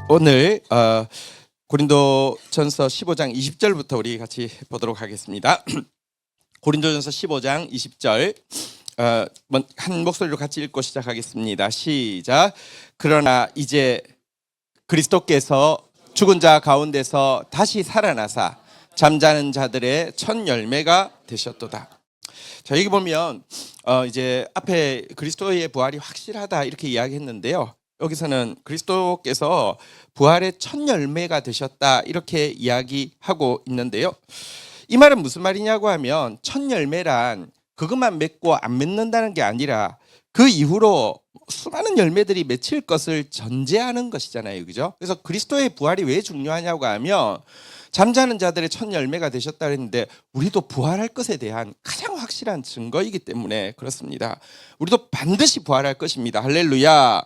오늘 고린도전서 15장 20절부터 우리 같이 보도록 하겠습니다. 고린도전서 15장 20절 한 목소리로 같이 읽고 시작하겠습니다. 시작. 그러나 이제 그리스도께서 죽은 자 가운데서 다시 살아나사 잠자는 자들의 첫 열매가 되셨도다. 자, 여기 보면 이제 앞에 그리스도의 부활이 확실하다 이렇게 이야기했는데요. 여기서는 그리스도께서 부활의 첫 열매가 되셨다 이렇게 이야기하고 있는데요. 이 말은 무슨 말이냐고 하면 첫 열매란 그것만 맺고 안 맺는다는 게 아니라 그 이후로 수많은 열매들이 맺힐 것을 전제하는 것이잖아요. 그죠? 그래서 그리스도의 부활이 왜 중요하냐고 하면 잠자는 자들의 첫 열매가 되셨다 그랬는데 우리도 부활할 것에 대한 가장 확실한 증거이기 때문에 그렇습니다. 우리도 반드시 부활할 것입니다. 할렐루야.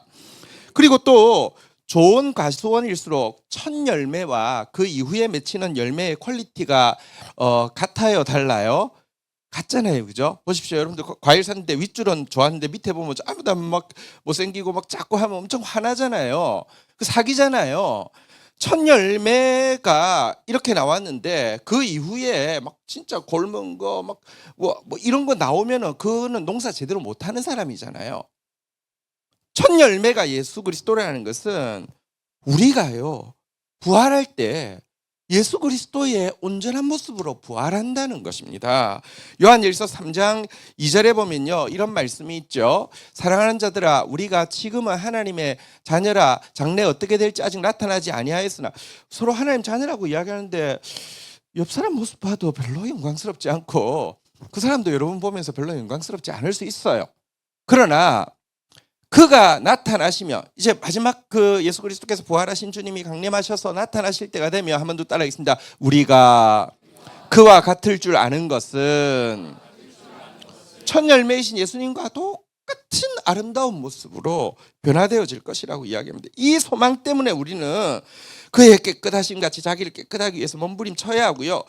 그리고 또 좋은 과수원일수록 첫 열매와 그 이후에 맺히는 열매의 퀄리티가 같아요, 달라요? 같잖아요, 그죠? 보십시오, 여러분들 과일 샀는데 윗줄은 좋았는데 밑에 보면 전부 다 막 못생기고 막 작고 하면 엄청 화나잖아요. 그 사기잖아요. 첫 열매가 이렇게 나왔는데 그 이후에 막 진짜 골문 거 막 뭐 이런 거 나오면은 그거는 농사 제대로 못하는 사람이잖아요. 첫 열매가 예수 그리스도라는 것은 우리가요 부활할 때 예수 그리스도의 온전한 모습으로 부활한다는 것입니다. 요한일서 3장 2절에 보면요 이런 말씀이 있죠. 사랑하는 자들아 우리가 지금은 하나님의 자녀라 장래 어떻게 될지 아직 나타나지 아니하였으나 서로 하나님 자녀라고 이야기하는데 옆 사람 모습 봐도 별로 영광스럽지 않고 그 사람도 여러분 보면서 별로 영광스럽지 않을 수 있어요. 그러나 그가 나타나시며 이제 마지막 그 예수 그리스도께서 부활하신 주님이 강림하셔서 나타나실 때가 되면 한 번 더 따라하겠습니다. 우리가 그와 같을 줄 아는 것은 첫 열매이신 예수님과 똑같은 아름다운 모습으로 변화되어질 것이라고 이야기합니다. 이 소망 때문에 우리는 그의 깨끗하심 같이 자기를 깨끗하기 위해서 몸부림쳐야 하고요.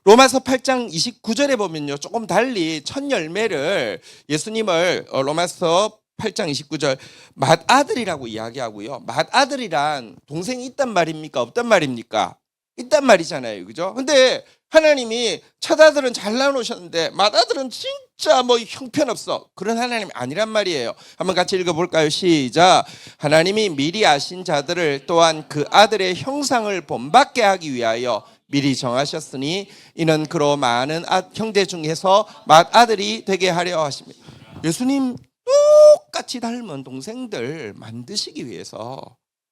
로마서 8장 29절에 보면요 조금 달리 첫 열매를 예수님을 로마서 8장 29절 맏아들이라고 이야기하고요. 맏아들이란 동생이 있단 말입니까? 없단 말입니까? 있단 말이잖아요. 그죠? 근데 하나님이 첫아들은 잘 낳아놓으셨는데 맏아들은 진짜 뭐 형편없어. 그런 하나님이 아니란 말이에요. 한번 같이 읽어볼까요? 시작. 하나님이 미리 아신 자들을 또한 그 아들의 형상을 본받게 하기 위하여 미리 정하셨으니 이는 그로 많은 형제 중에서 맏아들이 되게 하려 하십니다. 예수님 똑같이 닮은 동생들 만드시기 위해서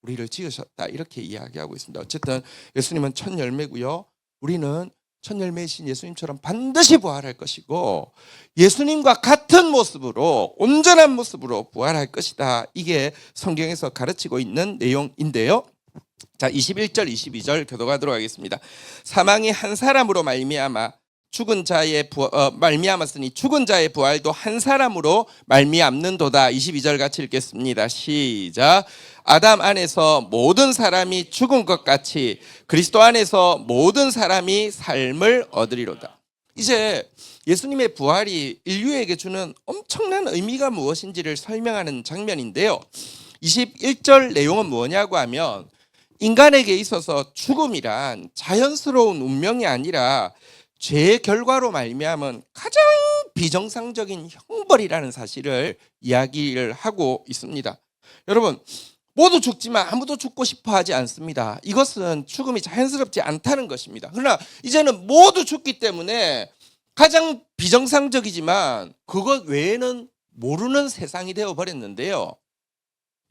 우리를 지으셨다 이렇게 이야기하고 있습니다. 어쨌든 예수님은 첫 열매고요. 우리는 첫 열매이신 예수님처럼 반드시 부활할 것이고 예수님과 같은 모습으로 온전한 모습으로 부활할 것이다. 이게 성경에서 가르치고 있는 내용인데요. 자, 21절 22절 교독하도록 하겠습니다. 사망이 한 사람으로 말미암아 죽은 자의 말미암았으니 죽은 자의 부활도 한 사람으로 말미암는도다. 22절 같이 읽겠습니다. 시작. 아담 안에서 모든 사람이 죽은 것 같이 그리스도 안에서 모든 사람이 삶을 얻으리로다. 이제 예수님의 부활이 인류에게 주는 엄청난 의미가 무엇인지를 설명하는 장면인데요. 21절 내용은 뭐냐고 하면 인간에게 있어서 죽음이란 자연스러운 운명이 아니라 죄의 결과로 말미암은 가장 비정상적인 형벌이라는 사실을 이야기를 하고 있습니다. 여러분 모두 죽지만 아무도 죽고 싶어 하지 않습니다. 이것은 죽음이 자연스럽지 않다는 것입니다. 그러나 이제는 모두 죽기 때문에 가장 비정상적이지만 그것 외에는 모르는 세상이 되어버렸는데요.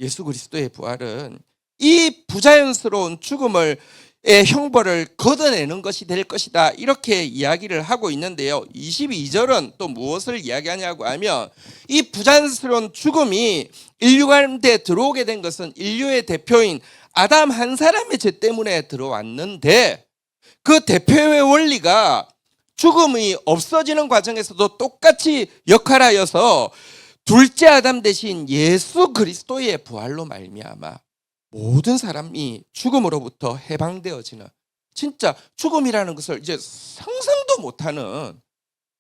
예수 그리스도의 부활은 이 부자연스러운 죽음을 형벌을 걷어내는 것이 될 것이다 이렇게 이야기를 하고 있는데요. 22절은 또 무엇을 이야기하냐고 하면 이 부자연스러운 죽음이 인류 가운데 들어오게 된 것은 인류의 대표인 아담 한 사람의 죄 때문에 들어왔는데 그 대표의 원리가 죽음이 없어지는 과정에서도 똑같이 역할하여서 둘째 아담 대신 예수 그리스도의 부활로 말미암아 모든 사람이 죽음으로부터 해방되어지는 진짜 죽음이라는 것을 이제 상상도 못하는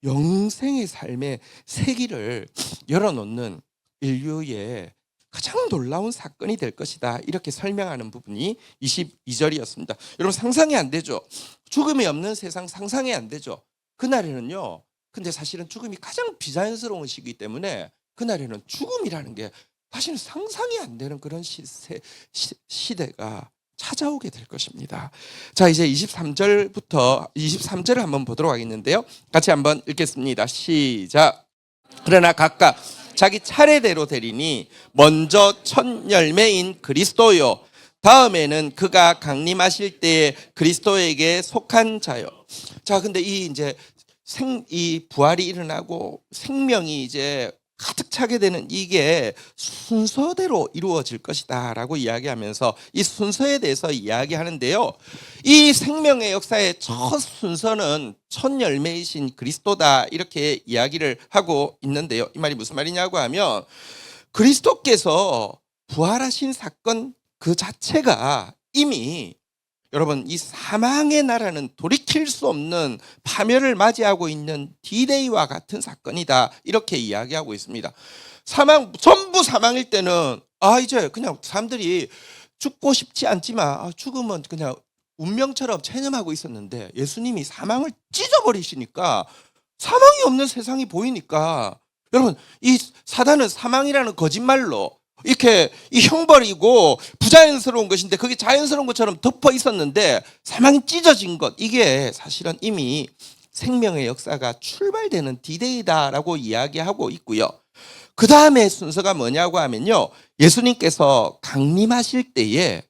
영생의 삶의 세기를 열어놓는 인류의 가장 놀라운 사건이 될 것이다. 이렇게 설명하는 부분이 22절이었습니다. 여러분 상상이 안 되죠? 죽음이 없는 세상 상상이 안 되죠? 그날에는요. 근데 사실은 죽음이 가장 비자연스러운 시기이기 때문에 그날에는 죽음이라는 게 사실은 상상이 안 되는 그런 시대가 찾아오게 될 것입니다. 자, 이제 23절을 한번 보도록 하겠는데요. 같이 한번 읽겠습니다. 시작. 그러나 각각 자기 차례대로 되리니 먼저 첫 열매인 그리스도요, 다음에는 그가 강림하실 때에 그리스도에게 속한 자요. 자, 근데 이 부활이 일어나고 생명이 이제 가득 차게 되는 이게 순서대로 이루어질 것이다라고 이야기하면서 이 순서에 대해서 이야기하는데요. 이 생명의 역사의 첫 순서는 첫 열매이신 그리스도다, 이렇게 이야기를 하고 있는데요. 이 말이 무슨 말이냐고 하면 그리스도께서 부활하신 사건 그 자체가 이미 여러분 이 사망의 나라는 돌이킬 수 없는 파멸을 맞이하고 있는 D-Day와 같은 사건이다, 이렇게 이야기하고 있습니다. 전부 사망일 때는 이제 그냥 사람들이 죽고 싶지 않지만 죽으면 그냥 운명처럼 체념하고 있었는데 예수님이 사망을 찢어버리시니까 사망이 없는 세상이 보이니까 여러분 이 사단은 사망이라는 거짓말로 이렇게 이 형벌이고 부자연스러운 것인데 그게 자연스러운 것처럼 덮어 있었는데 사망이 찢어진 것, 이게 사실은 이미 생명의 역사가 출발되는 D-Day다라고 이야기하고 있고요. 그 다음에 순서가 뭐냐고 하면요, 예수님께서 강림하실 때에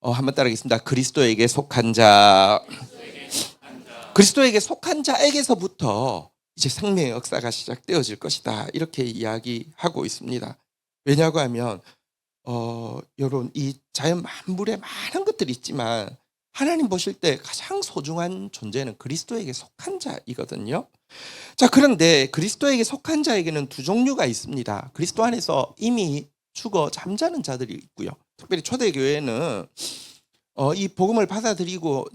한번 따라하겠습니다. 그리스도에게 속한 자, 그리스도에게 속한 자에게서부터 이제 생명의 역사가 시작되어질 것이다, 이렇게 이야기하고 있습니다. 왜냐고 하면 여러분 이 자연 만물에 많은 것들이 있지만 하나님 보실 때 가장 소중한 존재는 그리스도에게 속한 자이거든요. 자, 그런데 그리스도에게 속한 자에게는 두 종류가 있습니다. 그리스도 안에서 이미 죽어 잠자는 자들이 있고요. 특별히 초대교회는 이 복음을 받아들이며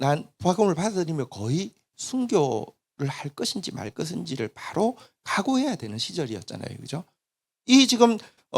거의 순교를 할 것인지 말 것인지를 바로 각오해야 되는 시절이었잖아요. 그죠? 이 지금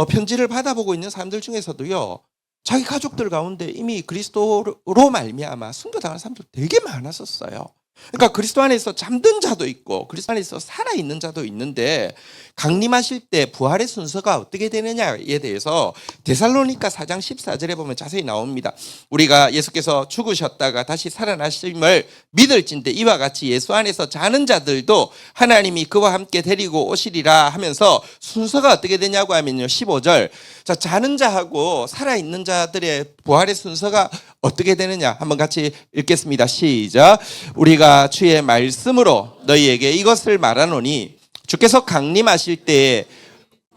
편지를 받아보고 있는 사람들 중에서도요, 자기 가족들 가운데 이미 그리스도로 말미암아 순교당한 사람들 되게 많았었어요. 그러니까 그리스도 안에서 잠든 자도 있고 그리스도 안에서 살아있는 자도 있는데 강림하실 때 부활의 순서가 어떻게 되느냐에 대해서 데살로니가 4장 14절에 보면 자세히 나옵니다. 우리가 예수께서 죽으셨다가 다시 살아나심을 믿을진데 이와 같이 예수 안에서 자는 자들도 하나님이 그와 함께 데리고 오시리라 하면서 순서가 어떻게 되냐고 하면요, 15절. 자, 자는 자하고 살아있는 자들의 부활의 순서가 어떻게 되느냐 한번 같이 읽겠습니다. 시작. 우리가 주의 말씀으로 너희에게 이것을 말하노니 주께서 강림하실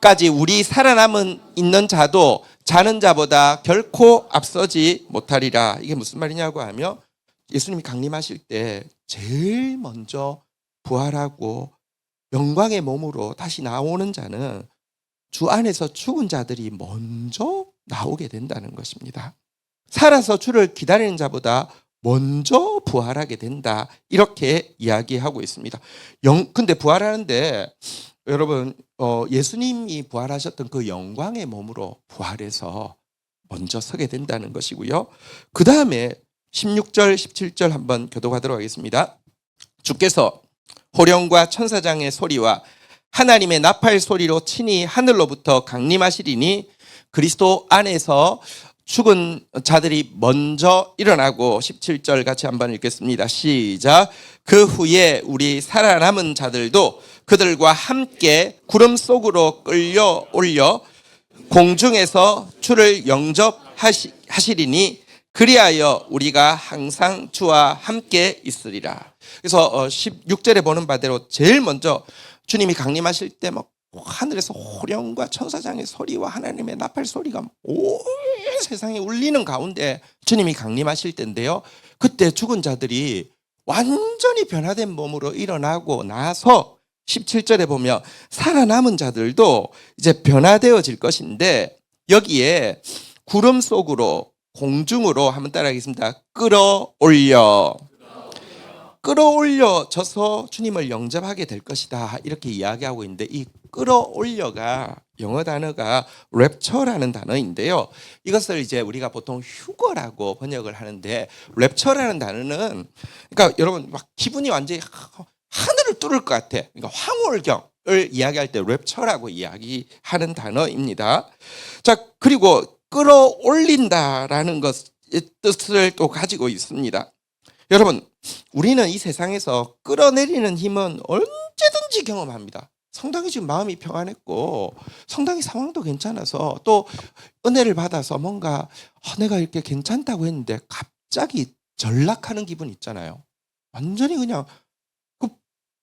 때까지 우리 살아남은 있는 자도 자는 자보다 결코 앞서지 못하리라. 이게 무슨 말이냐고 하면 예수님이 강림하실 때 제일 먼저 부활하고 영광의 몸으로 다시 나오는 자는 주 안에서 죽은 자들이 먼저 나오게 된다는 것입니다. 살아서 주를 기다리는 자보다 먼저 부활하게 된다, 이렇게 이야기하고 있습니다. 근데 부활하는데 여러분 예수님이 부활하셨던 그 영광의 몸으로 부활해서 먼저 서게 된다는 것이고요. 그 다음에 16절 17절 한번 교독하도록 하겠습니다. 주께서 호령과 천사장의 소리와 하나님의 나팔 소리로 친히 하늘로부터 강림하시리니 그리스도 안에서 죽은 자들이 먼저 일어나고 17절 같이 한번 읽겠습니다. 시작. 그 후에 우리 살아남은 자들도 그들과 함께 구름 속으로 끌려 올려 공중에서 주를 영접하시리니 그리하여 우리가 항상 주와 함께 있으리라. 그래서 16절에 보는 바대로 제일 먼저 주님이 강림하실 때 막 하늘에서 호령과 천사장의 소리와 하나님의 나팔 소리가 온 세상에 울리는 가운데 주님이 강림하실 때인데요, 그때 죽은 자들이 완전히 변화된 몸으로 일어나고 나서 17절에 보면 살아남은 자들도 이제 변화되어질 것인데 여기에 구름 속으로 공중으로 한번 따라하겠습니다. 끌어올려져서 주님을 영접하게 될 것이다, 이렇게 이야기하고 있는데 이 끌어올려가 영어 단어가 랩처라는 단어인데요. 이것을 이제 우리가 보통 휴거라고 번역을 하는데, 랩처라는 단어는, 그러니까 여러분 막 기분이 완전히 하늘을 뚫을 것 같아. 그러니까 황홀경을 이야기할 때 랩처라고 이야기하는 단어입니다. 자, 그리고 끌어올린다라는 것의 뜻을 또 가지고 있습니다. 여러분, 우리는 이 세상에서 끌어내리는 힘은 언제든지 경험합니다. 상당히 지금 마음이 평안했고 상당히 상황도 괜찮아서 또 은혜를 받아서 뭔가 내가 이렇게 괜찮다고 했는데 갑자기 전락하는 기분 있잖아요. 완전히 그냥 그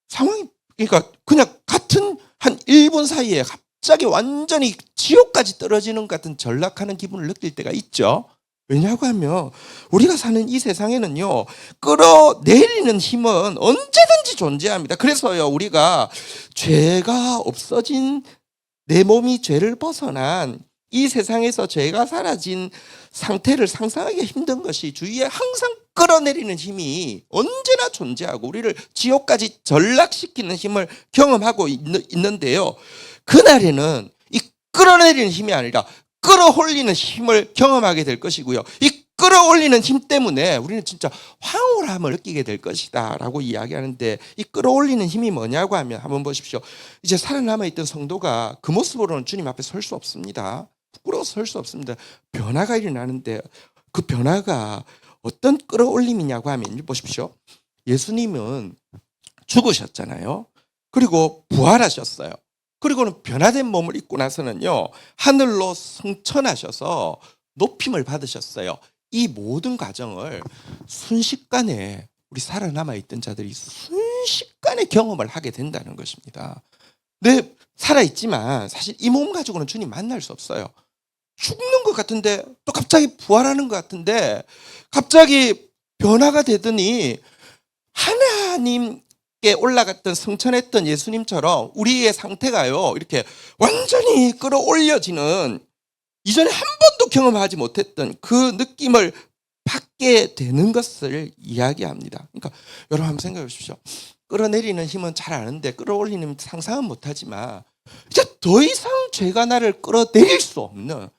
상황이, 그러니까 그냥 같은 한 1분 사이에 갑자기 완전히 지옥까지 떨어지는 것 같은 전락하는 기분을 느낄 때가 있죠. 왜냐고 하면 우리가 사는 이 세상에는요, 끌어내리는 힘은 언제든지 존재합니다. 그래서요, 우리가 죄가 없어진, 내 몸이 죄를 벗어난 이 세상에서 죄가 사라진 상태를 상상하기 힘든 것이, 주위에 항상 끌어내리는 힘이 언제나 존재하고 우리를 지옥까지 전락시키는 힘을 경험하고 있는데요, 그날에는 이 끌어내리는 힘이 아니라 끌어올리는 힘을 경험하게 될 것이고요, 이 끌어올리는 힘 때문에 우리는 진짜 황홀함을 느끼게 될 것이다 라고 이야기하는데, 이 끌어올리는 힘이 뭐냐고 하면 한번 보십시오. 이제 살아남아 있던 성도가 그 모습으로는 주님 앞에 설 수 없습니다. 부끄러워서 설 수 없습니다. 변화가 일어나는데, 그 변화가 어떤 끌어올림이냐고 하면 보십시오. 예수님은 죽으셨잖아요. 그리고 부활하셨어요. 그리고는 변화된 몸을 입고 나서는요, 하늘로 승천하셔서 높임을 받으셨어요. 이 모든 과정을 순식간에, 우리 살아남아 있던 자들이 순식간에 경험을 하게 된다는 것입니다. 네, 살아있지만 사실 이 몸 가지고는 주님 만날 수 없어요. 죽는 것 같은데 또 갑자기 부활하는 것 같은데, 갑자기 변화가 되더니 하나님께 올라갔던, 승천했던 예수님처럼 우리의 상태가요, 이렇게 완전히 끌어올려지는, 이전에 한 번도 경험하지 못했던 그 느낌을 받게 되는 것을 이야기합니다. 그러니까 여러분 한번 생각해 보십시오. 끌어내리는 힘은 잘 아는데 끌어올리는 상상은 못하지만, 이제 더 이상 죄가 나를 끌어내릴 수 없는,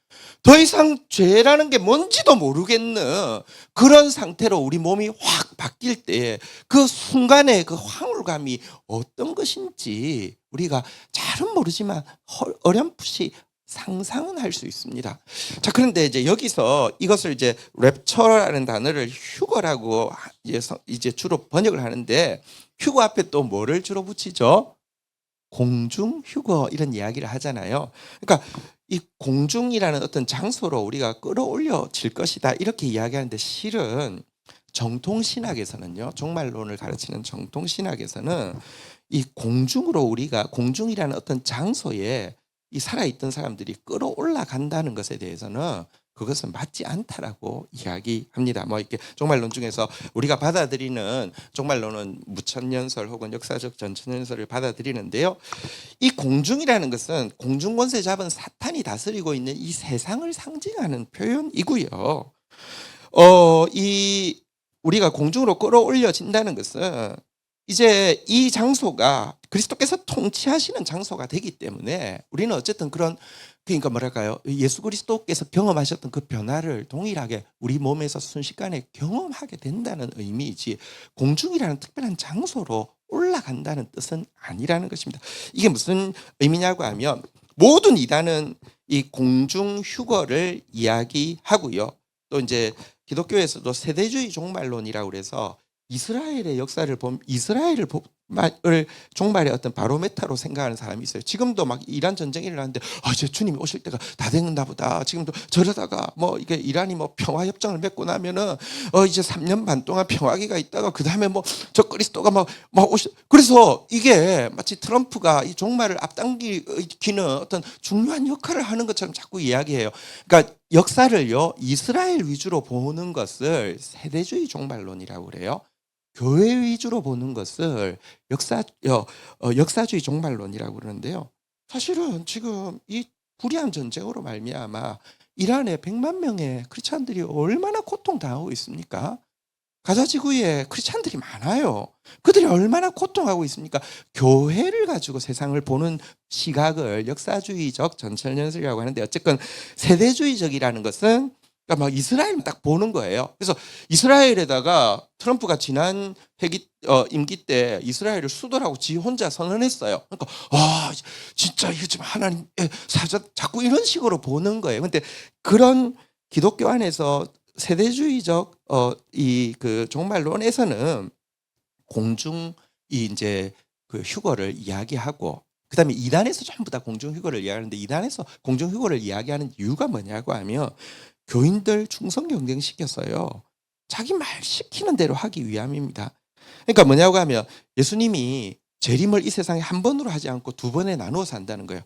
더 이상 죄라는 게 뭔지도 모르겠는 그런 상태로 우리 몸이 확 바뀔 때 그 순간의 그 황홀감이 어떤 것인지 우리가 잘은 모르지만 어렴풋이 상상은 할 수 있습니다. 자, 그런데 이제 여기서 이것을 이제 랩처라는 단어를 휴거라고 이제 주로 번역을 하는데, 휴거 앞에 또 뭐를 주로 붙이죠? 공중 휴거, 이런 이야기를 하잖아요. 그러니까 이 공중이라는 어떤 장소로 우리가 끌어올려질 것이다 이렇게 이야기하는데, 실은 정통신학에서는요, 종말론을 가르치는 정통신학에서는 이 공중으로, 우리가 공중이라는 어떤 장소에 이 살아있던 사람들이 끌어올라간다는 것에 대해서는 그것은 맞지 않다라고 이야기합니다. 뭐 이렇게 종말론 중에서 우리가 받아들이는 종말론은 무천년설 혹은 역사적 전천년설을 받아들이는데요, 이 공중이라는 것은 공중 권세 잡은 사탄이 다스리고 있는 이 세상을 상징하는 표현이고요. 이 우리가 공중으로 끌어올려진다는 것은 이제 이 장소가 그리스도께서 통치하시는 장소가 되기 때문에 우리는 어쨌든 그런, 그러니까 뭐랄까요, 예수 그리스도께서 경험하셨던 그 변화를 동일하게 우리 몸에서 순식간에 경험하게 된다는 의미이지, 공중이라는 특별한 장소로 올라간다는 뜻은 아니라는 것입니다. 이게 무슨 의미냐고 하면, 모든 이단은 이 공중 휴거를 이야기하고요, 또 이제 기독교에서도 세대주의 종말론이라고 그래서 이스라엘의 역사를 보면 이스라엘을 종말의 어떤 바로메타로 생각하는 사람이 있어요. 지금도 막 이란 전쟁이 일어나는데 이제 주님이 오실 때가 다 됐나 보다. 지금도 저러다가 뭐 이게 이란이 뭐 평화 협정을 맺고 나면은 이제 3년 반 동안 평화기가 있다가 그 다음에 뭐 저 그리스도가 막 오실. 그래서 이게 마치 트럼프가 이 종말을 앞당기는 어떤 중요한 역할을 하는 것처럼 자꾸 이야기해요. 그러니까 역사를요, 이스라엘 위주로 보는 것을 세대주의 종말론이라고 그래요. 교회 위주로 보는 것을 역사주의 종말론이라고 그러는데요. 사실은 지금 이 불의한 전쟁으로 말미암아 이란에 100만 명의 크리스찬들이 얼마나 고통당하고 있습니까? 가자지구에 크리스찬들이 많아요. 그들이 얼마나 고통하고 있습니까? 교회를 가지고 세상을 보는 시각을 역사주의적 전천연설이라고 하는데, 어쨌건 세대주의적이라는 것은 그러니까 막 이스라엘만 딱 보는 거예요. 그래서 이스라엘에다가 트럼프가 지난 임기 때 이스라엘을 수도라고 지 혼자 선언했어요. 그러니까 진짜 이거 좀 하나님의 사자 자꾸 이런 식으로 보는 거예요. 근데 그런 기독교 안에서 세대주의적 이 그 종말론에서는 공중 이제 그 휴거를 이야기하고, 그다음에 이단에서 전부 다 공중 휴거를 이야기하는데, 이단에서 공중 휴거를 이야기하는 이유가 뭐냐고 하면 교인들 충성 경쟁 시켰어요. 자기 말 시키는 대로 하기 위함입니다. 그러니까 뭐냐고 하면 예수님이 재림을 이 세상에 한 번으로 하지 않고 두 번에 나누어서 한다는 거예요.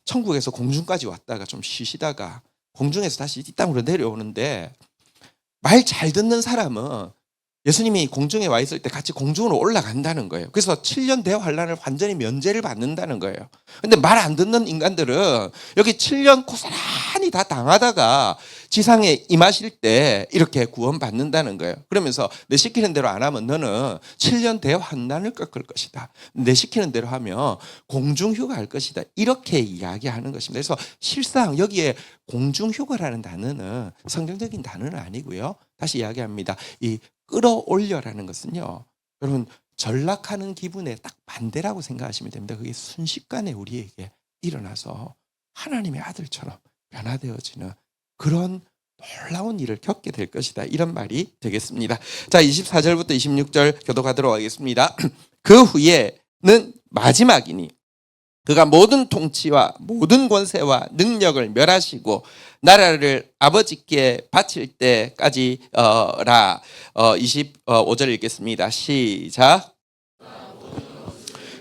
천국에서 공중까지 왔다가 좀 쉬시다가 공중에서 다시 이 땅으로 내려오는데, 말 잘 듣는 사람은 예수님이 공중에 와 있을 때 같이 공중으로 올라간다는 거예요. 그래서 7년 대환란을 완전히 면제를 받는다는 거예요. 근데 말 안 듣는 인간들은 여기 7년 고스란히 다 당하다가 지상에 임하실 때 이렇게 구원받는다는 거예요. 그러면서 내 시키는 대로 안 하면 너는 7년 대환란을 겪을 것이다. 내 시키는 대로 하면 공중휴가 할 것이다. 이렇게 이야기하는 것입니다. 그래서 실상 여기에 공중휴가라는 단어는 성경적인 단어는 아니고요. 다시 이야기합니다. 이 끌어올려라는 것은요, 여러분 전락하는 기분에 딱 반대라고 생각하시면 됩니다. 그게 순식간에 우리에게 일어나서 하나님의 아들처럼 변화되어지는 그런 놀라운 일을 겪게 될 것이다. 이런 말이 되겠습니다. 자, 24절부터 26절 교독하도록 하겠습니다. 그 후에는 마지막이니 그가 모든 통치와 모든 권세와 능력을 멸하시고 나라를 아버지께 바칠 때까지라. 25절 읽겠습니다. 시작.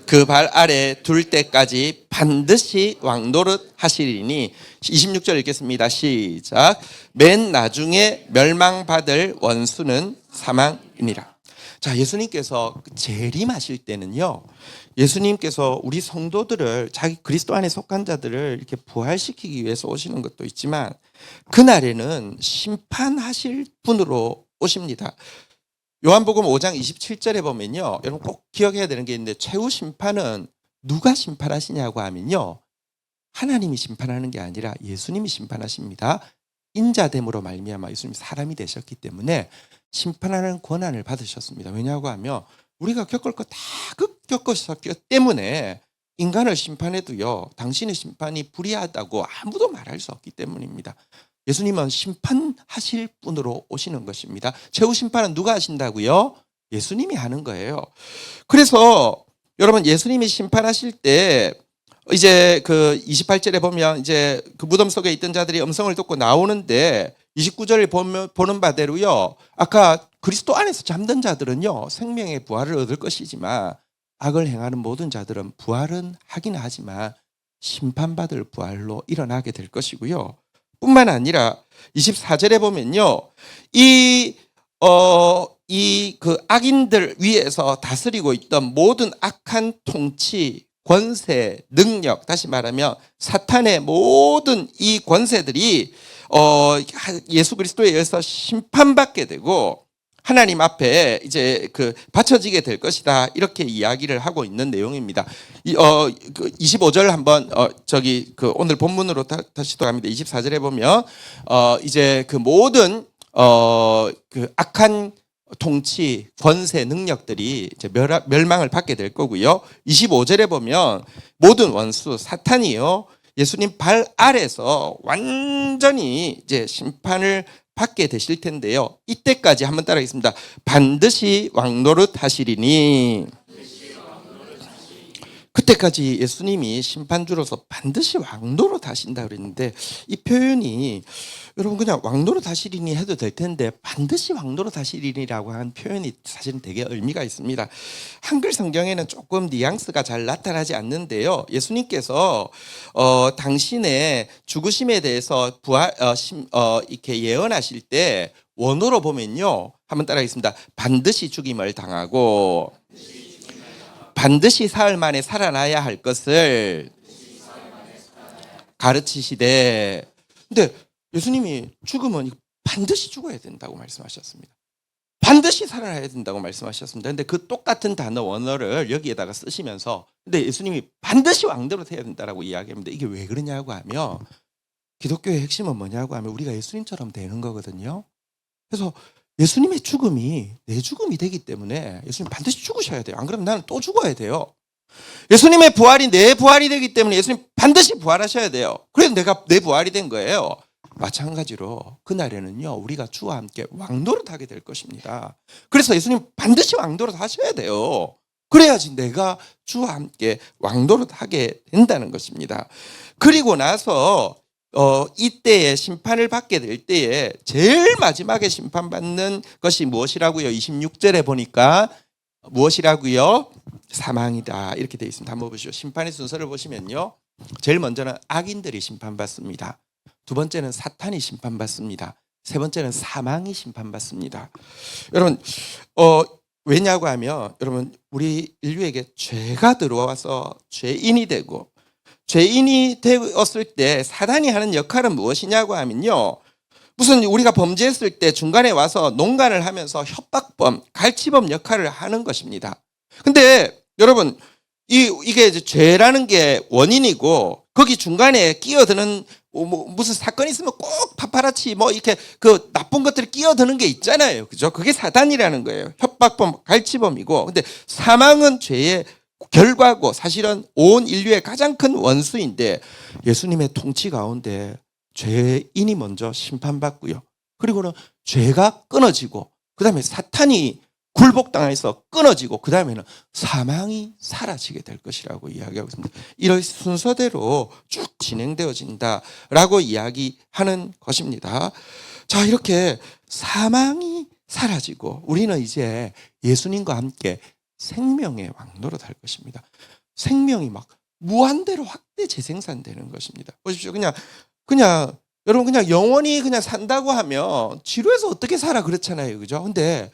그 발 아래 둘 때까지 반드시 왕노릇 하시리니. 26절 읽겠습니다. 시작. 맨 나중에 멸망받을 원수는 사망이니라. 자, 예수님께서 재림하실 때는요, 예수님께서 우리 성도들을, 자기 그리스도 안에 속한 자들을 이렇게 부활시키기 위해서 오시는 것도 있지만, 그날에는 심판하실 분으로 오십니다. 요한복음 5장 27절에 보면요, 여러분 꼭 기억해야 되는 게 있는데, 최후 심판은 누가 심판하시냐고 하면요, 하나님이 심판하는 게 아니라 예수님이 심판하십니다. 인자됨으로 말미암아 예수님이 사람이 되셨기 때문에 심판하는 권한을 받으셨습니다. 왜냐고 하면 우리가 겪을 거 다 겪으셨기 때문에 인간을 심판해도요, 당신의 심판이 불의하다고 아무도 말할 수 없기 때문입니다. 예수님은 심판하실 분으로 오시는 것입니다. 최후 심판은 누가 하신다고요? 예수님이 하는 거예요. 그래서 여러분, 예수님이 심판하실 때 이제 그 28절에 보면 이제 그 무덤 속에 있던 자들이 음성을 듣고 나오는데, 29절을 보는 바대로요, 아까 그리스도 안에서 잠든 자들은요 생명의 부활을 얻을 것이지만, 악을 행하는 모든 자들은 부활은 하긴 하지만 심판받을 부활로 일어나게 될 것이고요. 뿐만 아니라 24절에 보면요, 이 그 악인들 위에서 다스리고 있던 모든 악한 통치, 권세, 능력, 다시 말하면 사탄의 모든 이 권세들이 예수 그리스도에 의해서 심판받게 되고 하나님 앞에 이제 그 바쳐지게 될 것이다. 이렇게 이야기를 하고 있는 내용입니다. 25절 한번 그 오늘 본문으로 다시 돌아갑니다. 24절에 보면 이제 그 모든 그 악한 통치, 권세, 능력들이 이제 멸망을 받게 될 거고요. 25절에 보면 모든 원수 사탄이요, 예수님 발 아래서 완전히 이제 심판을 받게 되실 텐데요. 이때까지 한번 따라하겠습니다. 반드시 왕노릇 하시리니. 그때까지 예수님이 심판주로서 반드시 왕노릇 하신다 그랬는데, 이 표현이 여러분 그냥 왕노릇 하시리니 해도 될 텐데 반드시 왕노릇 하시리니라고 한 표현이 사실은 되게 의미가 있습니다. 한글 성경에는 조금 뉘앙스가 잘 나타나지 않는데요, 예수님께서 당신의 죽으심에 대해서 이렇게 예언하실 때 원어로 보면요, 한번 따라하겠습니다. 반드시 죽임을 당하고 반드시 사흘 만에 살아나야 할 것을 가르치시되. 근데 예수님이 죽으면 반드시 죽어야 된다고 말씀하셨습니다. 반드시 살아나야 된다고 말씀하셨습니다. 근데 그 똑같은 단어 원어를 여기에다가 쓰시면서 근데 예수님이 반드시 왕대로 해야 된다라고 이야기합니다. 이게 왜 그러냐고 하면 기독교의 핵심은 뭐냐고 하면 우리가 예수님처럼 되는 거거든요. 그래서 예수님의 죽음이 내 죽음이 되기 때문에 예수님 반드시 죽으셔야 돼요. 안 그러면 나는 또 죽어야 돼요. 예수님의 부활이 내 부활이 되기 때문에 예수님 반드시 부활하셔야 돼요. 그래서 내가 내 부활이 된 거예요. 마찬가지로 그날에는요 우리가 주와 함께 왕노릇 하게 될 것입니다. 그래서 예수님 반드시 왕노릇 하셔야 돼요. 그래야지 내가 주와 함께 왕노릇 하게 된다는 것입니다. 그리고 나서 이때에 심판을 받게 될 때에 제일 마지막에 심판받는 것이 무엇이라고요? 26절에 보니까 무엇이라고요? 사망이다 이렇게 되어 있습니다. 한번 보시죠. 심판의 순서를 보시면요 제일 먼저는 악인들이 심판받습니다. 두 번째는 사탄이 심판받습니다. 세 번째는 사망이 심판받습니다. 여러분 왜냐고 하면 여러분 우리 인류에게 죄가 들어와서 죄인이 되고 죄인이 되었을 때 사단이 하는 역할은 무엇이냐고 하면요 무슨 우리가 범죄했을 때 중간에 와서 농간을 하면서 협박범, 갈치범 역할을 하는 것입니다. 근데 여러분 이게 이제 죄라는 게 원인이고 거기 중간에 끼어드는 무슨 사건이 있으면 꼭 파파라치 이렇게 그 나쁜 것들이 끼어드는 게 있잖아요. 그죠? 그게 사단이라는 거예요. 협박범, 갈치범이고. 근데 사망은 죄의 결과고 사실은 온 인류의 가장 큰 원수인데 예수님의 통치 가운데 죄인이 먼저 심판받고요. 그리고는 죄가 끊어지고 그다음에 사탄이 굴복당해서 끊어지고 그다음에는 사망이 사라지게 될 것이라고 이야기하고 있습니다. 이런 순서대로 쭉 진행되어진다라고 이야기하는 것입니다. 자, 이렇게 사망이 사라지고 우리는 이제 예수님과 함께 생명의 왕노릇 할 것입니다. 생명이 막 무한대로 확대 재생산되는 것입니다. 보십시오. 그냥 여러분 그냥 영원히 그냥 산다고 하면 지루해서 어떻게 살아 그렇잖아요. 그죠? 근데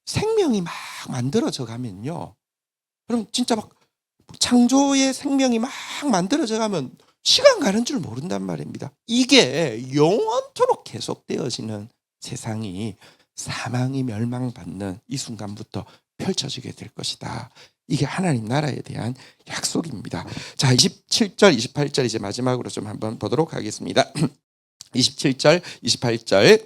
생명이 막 만들어져 가면요. 그럼 진짜 막 창조의 생명이 막 만들어져 가면 시간 가는 줄 모른단 말입니다. 이게 영원토록 계속되어지는 세상이 사망이 멸망받는 이 순간부터 펼쳐지게 될 것이다. 이게 하나님 나라에 대한 약속입니다. 자, 27절, 28절 이제 마지막으로 좀 한번 보도록 하겠습니다. 27절, 28절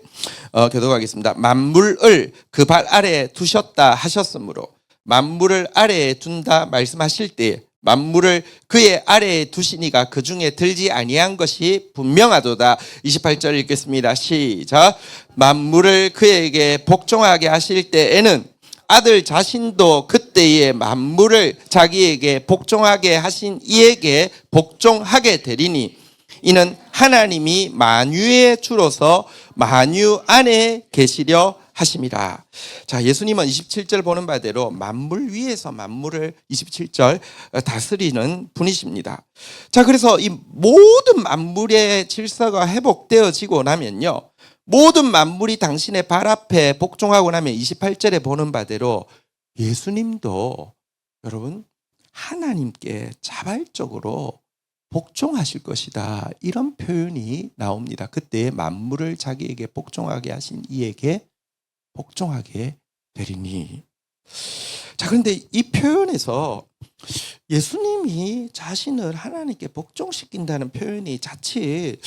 교독하겠습니다. 만물을 그 발 아래에 두셨다 하셨으므로 만물을 아래에 둔다 말씀하실 때 만물을 그의 아래에 두시니가 그 중에 들지 아니한 것이 분명하도다. 28절 읽겠습니다. 시작. 만물을 그에게 복종하게 하실 때에는 아들 자신도 그때에 만물을 자기에게 복종하게 하신 이에게 복종하게 되리니 이는 하나님이 만유의 주로서 만유 안에 계시려 하심이라. 자, 예수님은 27절 보는 바대로 만물 위에서 만물을 27절 다스리는 분이십니다. 자, 그래서 이 모든 만물의 질서가 회복되어지고 나면요. 모든 만물이 당신의 발 앞에 복종하고 나면 28절에 보는 바대로 예수님도 여러분 하나님께 자발적으로 복종하실 것이다. 이런 표현이 나옵니다. 그때 만물을 자기에게 복종하게 하신 이에게 복종하게 되리니. 자, 그런데 이 표현에서 예수님이 자신을 하나님께 복종시킨다는 표현이 자칫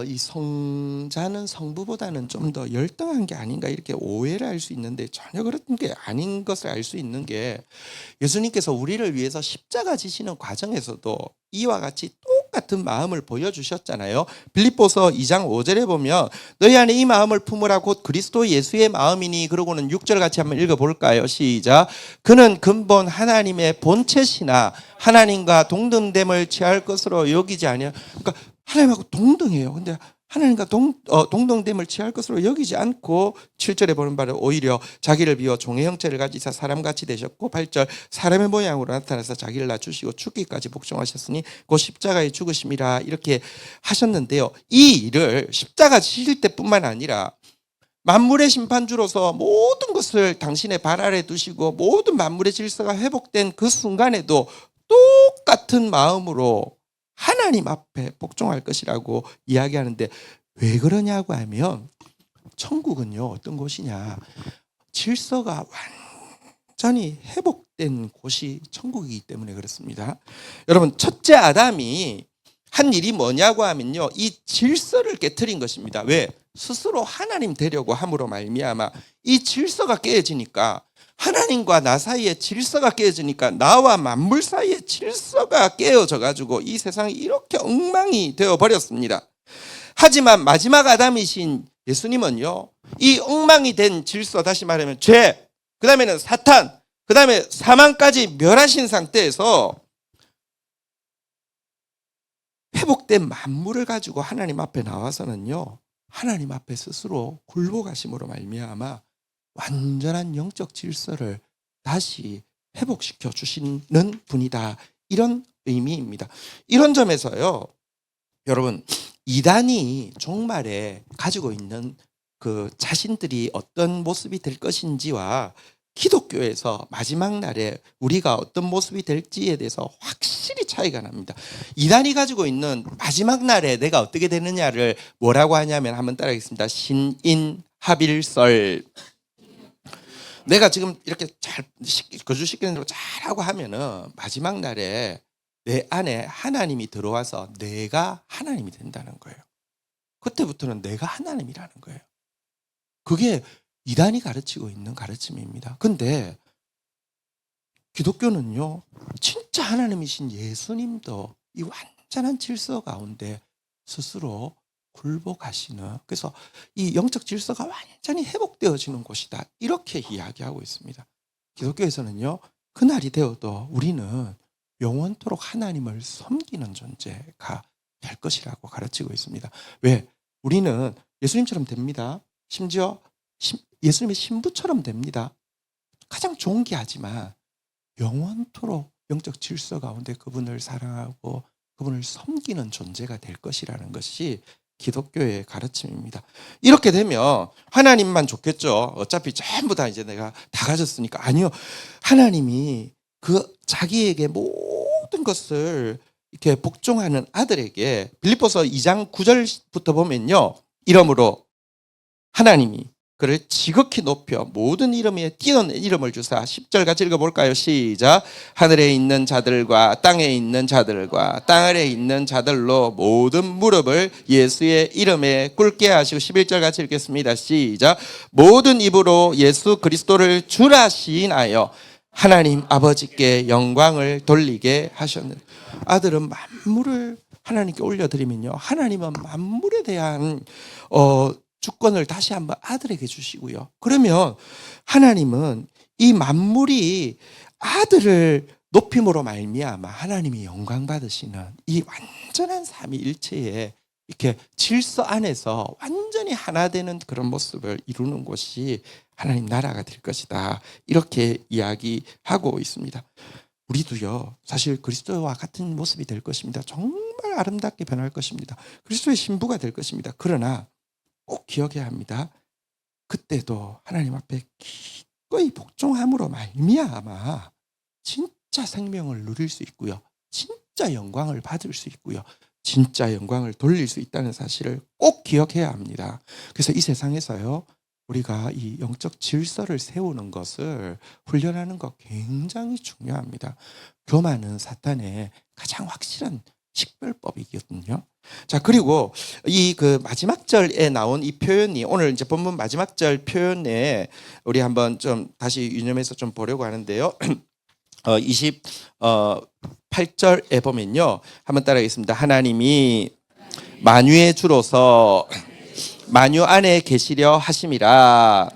이 성자는 성부보다는 좀 더 열등한 게 아닌가 이렇게 오해를 할 수 있는데 전혀 그런 게 아닌 것을 알 수 있는 게 예수님께서 우리를 위해서 십자가 지시는 과정에서도 이와 같이 똑같은 마음을 보여주셨잖아요. 빌립보서 2장 5절에 보면 너희 안에 이 마음을 품으라 곧 그리스도 예수의 마음이니 그러고는 6절 같이 한번 읽어볼까요? 시작. 그는 근본 하나님의 본체시나 하나님과 동등됨을 취할 것으로 여기지 아니하. 그러니까 하나님하고 동등해요. 근데 하나님과 동등됨을 취할 것으로 여기지 않고 7절에 보는 바를 오히려 자기를 비워 종의 형체를 가지사 사람같이 되셨고 8절 사람의 모양으로 나타나서 자기를 낮추시고 죽기까지 복종하셨으니 곧 십자가에 죽으심이라 이렇게 하셨는데요. 이 일을 십자가 지실 때뿐만 아니라 만물의 심판주로서 모든 것을 당신의 발 아래 두시고 모든 만물의 질서가 회복된 그 순간에도 똑같은 마음으로 하나님 앞에 복종할 것이라고 이야기하는데 왜 그러냐고 하면 천국은요 어떤 곳이냐, 질서가 완전히 회복된 곳이 천국이기 때문에 그렇습니다. 여러분, 첫째 아담이 한 일이 뭐냐고 하면요, 이 질서를 깨트린 것입니다. 왜? 스스로 하나님 되려고 함으로 말미암아 이 질서가 깨어지니까, 하나님과 나 사이에 질서가 깨어지니까 나와 만물 사이에 질서가 깨어져 가지고 이 세상이 이렇게 엉망이 되어 버렸습니다. 하지만 마지막 아담이신 예수님은요, 이 엉망이 된 질서, 다시 말하면 죄, 그 다음에는 사탄, 그 다음에 사망까지 멸하신 상태에서 회복된 만물을 가지고 하나님 앞에 나와서는요, 하나님 앞에 스스로 굴복하심으로 말미암아 완전한 영적 질서를 다시 회복시켜 주시는 분이다, 이런 의미입니다. 이런 점에서요, 여러분, 이단이 종말에 가지고 있는 그 자신들이 어떤 모습이 될 것인지와 기독교에서 마지막 날에 우리가 어떤 모습이 될지에 대해서 확실히 차이가 납니다. 이단이 가지고 있는 마지막 날에 내가 어떻게 되느냐를 뭐라고 하냐면, 한번 따라하겠습니다. 신인합일설. 내가 지금 이렇게 잘 거주시키는 대로 잘하고 하면은 마지막 날에 내 안에 하나님이 들어와서 내가 하나님이 된다는 거예요. 그때부터는 내가 하나님이라는 거예요. 그게 이단이 가르치고 있는 가르침입니다. 근데 기독교는요, 진짜 하나님이신 예수님도 이 완전한 질서 가운데 스스로 굴복하시는, 그래서 이 영적 질서가 완전히 회복되어지는 곳이다, 이렇게 이야기하고 있습니다. 기독교에서는요, 그날이 되어도 우리는 영원토록 하나님을 섬기는 존재가 될 것이라고 가르치고 있습니다. 왜? 우리는 예수님처럼 됩니다. 심지어 예수님의 신부처럼 됩니다. 가장 좋은 게 하지만 영원토록 영적 질서 가운데 그분을 사랑하고 그분을 섬기는 존재가 될 것이라는 것이 기독교의 가르침입니다. 이렇게 되면 하나님만 좋겠죠. 어차피 전부 다 이제 내가 다 가졌으니까. 아니요. 하나님이 그 자기에게 모든 것을 이렇게 복종하는 아들에게, 빌립보서 2장 9절부터 보면요, 이러므로 하나님이 그를 지극히 높여 모든 이름 위에 뛰어난 이름을 주사, 10절 같이 읽어볼까요? 시작. 하늘에 있는 자들과 땅에 있는 자들과 땅 아래에 있는 자들로 모든 무릎을 예수의 이름에 꿇게 하시고, 11절 같이 읽겠습니다. 시작. 모든 입으로 예수 그리스도를 주라 시인하여 하나님 아버지께 영광을 돌리게 하셨느니라. 아들은 만물을 하나님께 올려드리면요, 하나님은 만물에 대한 주권을 다시 한번 아들에게 주시고요. 그러면 하나님은 이 만물이 아들을 높임으로 말미암아 하나님이 영광 받으시는 이 완전한 삼위일체의 이렇게 질서 안에서 완전히 하나 되는 그런 모습을 이루는 곳이 하나님 나라가 될 것이다, 이렇게 이야기하고 있습니다. 우리도요, 사실 그리스도와 같은 모습이 될 것입니다. 정말 아름답게 변할 것입니다. 그리스도의 신부가 될 것입니다. 그러나 꼭 기억해야 합니다. 그때도 하나님 앞에 기꺼이 복종함으로 말미암아 진짜 생명을 누릴 수 있고요, 진짜 영광을 받을 수 있고요, 진짜 영광을 돌릴 수 있다는 사실을 꼭 기억해야 합니다. 그래서 이 세상에서요, 우리가 이 영적 질서를 세우는 것을 훈련하는 것 굉장히 중요합니다. 교만은 사탄의 가장 확실한 식별법이거든요. 자, 그리고 이 그 마지막 절에 나온 이 표현이, 오늘 이제 본문 마지막 절 표현에 우리 한번 좀 다시 유념해서 좀 보려고 하는데요. 28절에 보면요, 한번 따라하겠습니다. 하나님이 만유의 주로서 만유 안에 계시려 하심이라.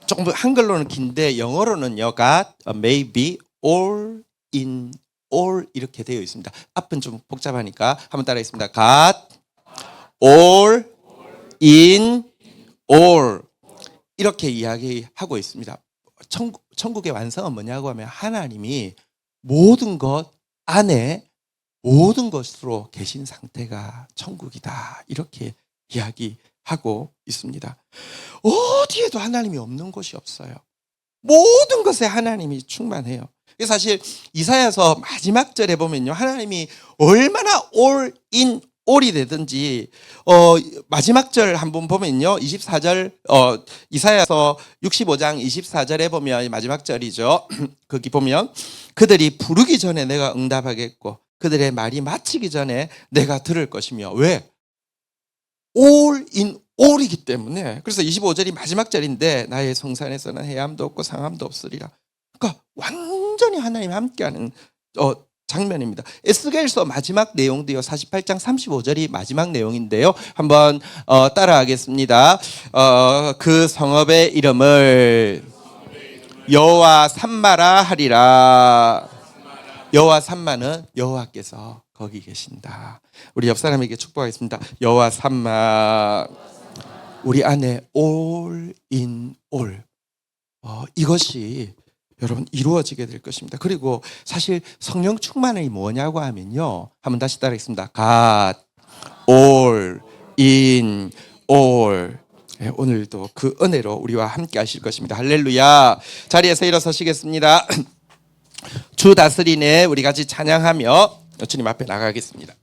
조금 한글로는 긴데 영어로는요, God may be all in all 이렇게 되어 있습니다. 앞은 좀 복잡하니까 한번 따라하겠습니다. God all in all 이렇게 이야기하고 있습니다. 천국의 완성은 뭐냐고 하면 하나님이 모든 것 안에 모든 것으로 계신 상태가 천국이다, 이렇게 이야기하고 있습니다. 어디에도 하나님이 없는 곳이 없어요. 모든 것에 하나님이 충만해요. 사실 이사야서 마지막 절에 보면요, 하나님이 얼마나 all in 올이 되든지 마지막 절 한번 보면요. 24절 이사야서 65장 24절에 보면 마지막 절이죠. 거기 보면 그들이 부르기 전에 내가 응답하겠고 그들의 말이 마치기 전에 내가 들을 것이며 왜? 올이기 때문에. 그래서 25절이 마지막 절인데 나의 성산에서는 해함도 없고 상함도 없으리라. 그러니까 완전히 하나님 함께하는 장면입니다. 에스겔서 마지막 내용도요. 48장 35절이 마지막 내용인데요. 한번 따라하겠습니다. 그 성읍의 이름을 여호와 삼마라 하리라. 여호와 삼마는 여호와께서 거기 계신다. 우리 옆 사람에게 축복하겠습니다. 여호와 삼마, 우리 안에 all in all, 이것이 여러분 이루어지게 될 것입니다. 그리고 사실 성령 충만이 뭐냐고 하면요. 한번 다시 따라하겠습니다. God, all, in, all. 오늘도 그 은혜로 우리와 함께 하실 것입니다. 할렐루야. 자리에서 일어서시겠습니다. 주 다스리네 우리 같이 찬양하며 주님 앞에 나가겠습니다.